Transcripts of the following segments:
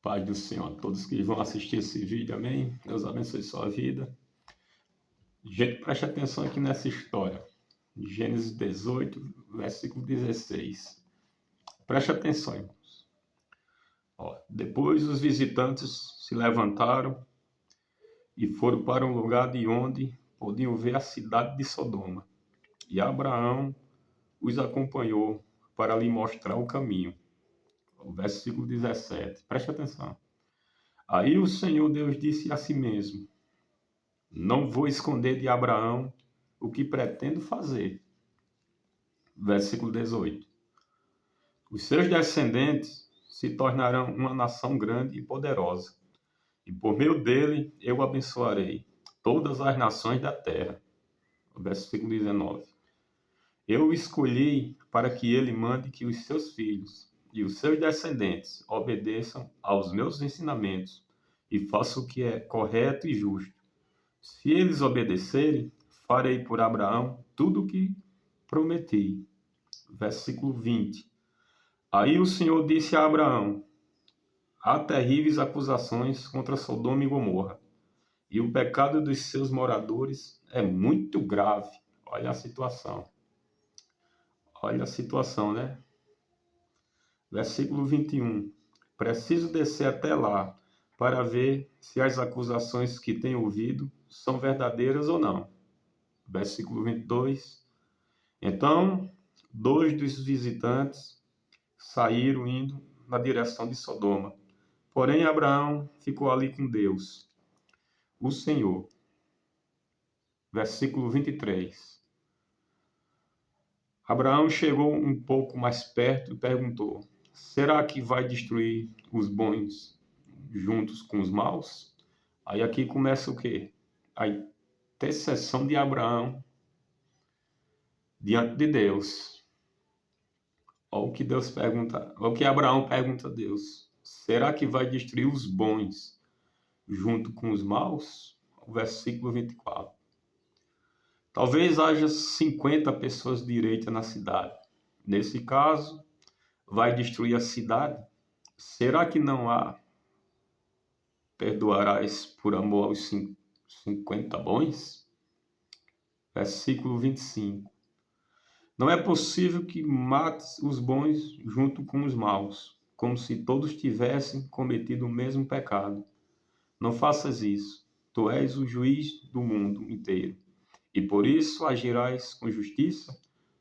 Pai do Senhor, a todos que vão assistir esse vídeo, amém? Deus abençoe sua vida. Gente, preste atenção aqui nessa história. Gênesis 18, versículo 16. Preste atenção, irmãos. Depois os visitantes se levantaram e foram para um lugar de onde podiam ver a cidade de Sodoma. E Abraão os acompanhou para lhe mostrar o caminho. O versículo 17. Preste atenção. Aí o Senhor Deus disse a si mesmo: não vou esconder de Abraão o que pretendo fazer. Versículo 18. Os seus descendentes se tornarão uma nação grande e poderosa, e por meio dele eu abençoarei todas as nações da terra. Versículo 19. Eu o escolhi para que ele mande que os seus filhos e os seus descendentes obedeçam aos meus ensinamentos e façam o que é correto e justo. Se eles obedecerem, farei por Abraão tudo o que prometi. Versículo 20. Aí o Senhor disse a Abraão: há terríveis acusações contra Sodoma e Gomorra, e o pecado dos seus moradores é muito grave. Olha a situação. Olha a situação, né? Versículo 21. Preciso descer até lá para ver se as acusações que tenho ouvido são verdadeiras ou não. Versículo 22. Então, 2 dos visitantes saíram indo na direção de Sodoma. Porém, Abraão ficou ali com Deus, o Senhor. Versículo 23. Abraão chegou um pouco mais perto e perguntou: será que vai destruir os bons juntos com os maus? Aí aqui começa o quê? A intercessão de Abraão diante de Deus. Olha o que Deus pergunta, olha o que Abraão pergunta a Deus: será que vai destruir os bons junto com os maus? O versículo 24. Talvez haja 50 pessoas direitas na cidade. Nesse caso, vai destruir a cidade? Será que não há? Perdoarás por amor aos 50 bons? Versículo 25. Não é possível que mates os bons junto com os maus, como se todos tivessem cometido o mesmo pecado. Não faças isso. Tu és o juiz do mundo inteiro, e por isso agirás com justiça.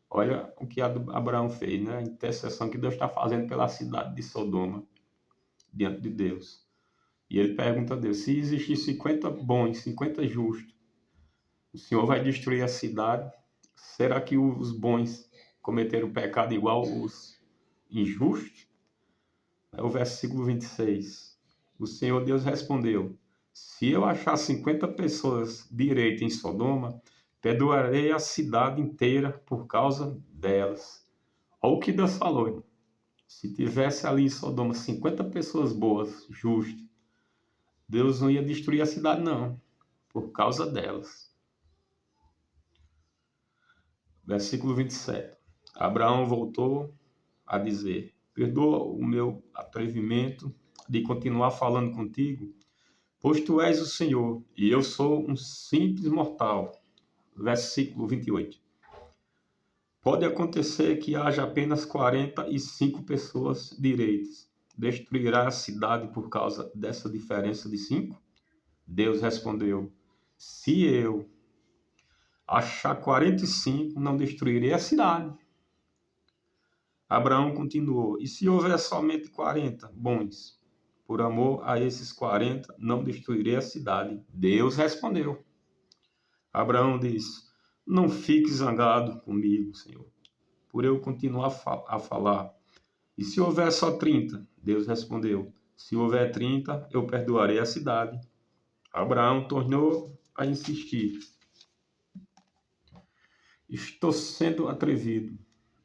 Olha o que Abraão fez, né? A intercessão que Deus está fazendo pela cidade de Sodoma, diante de Deus. E ele pergunta a Deus: se existir 50 bons, 50 justos, o Senhor vai destruir a cidade? Será que os bons cometeram pecado igual os injustos? É o versículo 26. O Senhor Deus respondeu: se eu achar 50 pessoas direitas em Sodoma, perdoarei a cidade inteira por causa delas. Olha o que Deus falou, irmão. Se tivesse ali em Sodoma 50 pessoas boas, justas, Deus não ia destruir a cidade, não, por causa delas. Versículo 27. Abraão voltou a dizer: perdoa o meu atrevimento de continuar falando contigo, pois tu és o Senhor e eu sou um simples mortal. Versículo 28. Pode acontecer que haja apenas 45 pessoas direitas. Destruirá a cidade por causa dessa diferença de 5? Deus respondeu: se eu achar 45, não destruirei a cidade. Abraão continuou: e se houver somente 40 bons? Por amor a esses 40, não destruirei a cidade. Deus respondeu. Abraão disse: não fique zangado comigo, Senhor, por eu continuar a falar. E se houver só 30? Deus respondeu: se houver 30, eu perdoarei a cidade. Abraão tornou a insistir: estou sendo atrevido,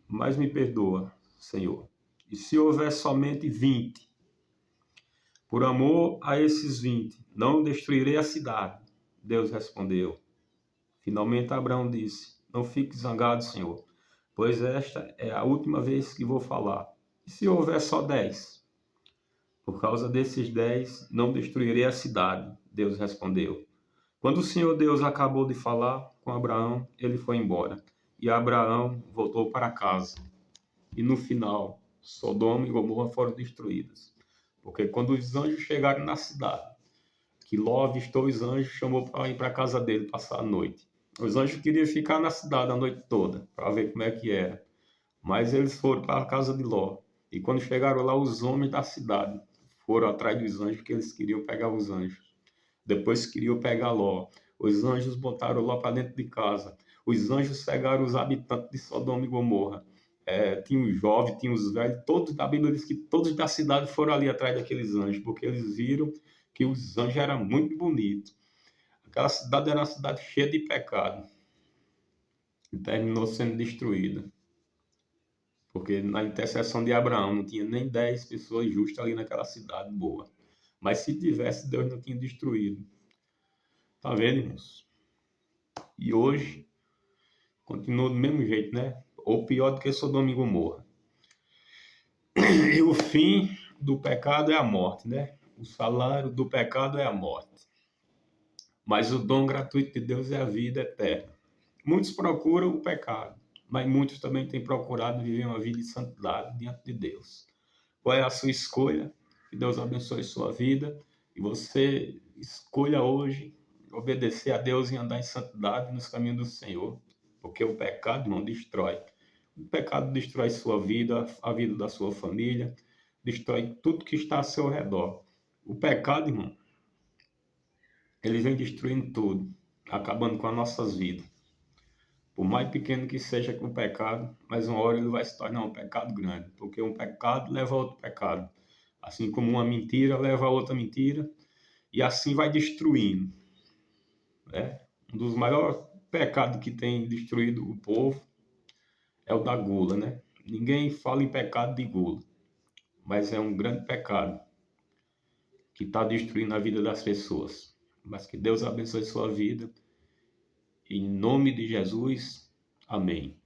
mas me perdoa, Senhor. E se houver somente 20? Por amor a esses 20, não destruirei a cidade. Deus respondeu. Finalmente Abraão disse: não fique zangado, Senhor, pois esta é a última vez que vou falar. E se houver só 10? Por causa desses 10, não destruirei a cidade. Deus respondeu. Quando o Senhor Deus acabou de falar com Abraão, ele foi embora. E Abraão voltou para casa. E no final, Sodoma e Gomorra foram destruídas. Porque quando os anjos chegaram na cidade, que Ló avistou os anjos, chamou para ir para a casa dele passar a noite. Os anjos queriam ficar na cidade a noite toda, para ver como é que era. Mas eles foram para a casa de Ló. E quando chegaram lá, os homens da cidade foram atrás dos anjos, porque eles queriam pegar os anjos. Depois queriam pegar Ló. Os anjos botaram Ló para dentro de casa. Os anjos cegaram os habitantes de Sodoma e Gomorra. Tinha os jovens, tinha os velhos, todos da Bíblia diz que todos da cidade foram ali atrás daqueles anjos, porque eles viram que os anjos eram muito bonitos. Aquela cidade era uma cidade cheia de pecado. E terminou sendo destruída. Porque na intercessão de Abraão não tinha nem 10 pessoas justas ali naquela cidade boa. Mas se tivesse, Deus não tinha destruído. Tá vendo, irmãos? E hoje, continua do mesmo jeito, né? Ou pior do que Sodoma e Gomorra. E o fim do pecado é a morte, né? O salário do pecado é a morte. Mas o dom gratuito de Deus é a vida eterna. Muitos procuram o pecado, mas muitos também têm procurado viver uma vida de santidade diante de Deus. Qual é a sua escolha? Que Deus abençoe sua vida e você escolha hoje obedecer a Deus e andar em santidade nos caminhos do Senhor, porque o pecado não destrói. O pecado destrói sua vida, a vida da sua família, destrói tudo que está ao seu redor. O pecado, irmão, ele vem destruindo tudo, acabando com as nossas vidas. Por mais pequeno que seja o pecado, mas uma hora ele vai se tornar um pecado grande, porque um pecado leva a outro pecado. Assim como uma mentira leva a outra mentira, e assim vai destruindo. Né? Um dos maiores pecados que tem destruído o povo é o da gula, né? Ninguém fala em pecado de gula, mas é um grande pecado que está destruindo a vida das pessoas. Mas que Deus abençoe sua vida. Em nome de Jesus, amém.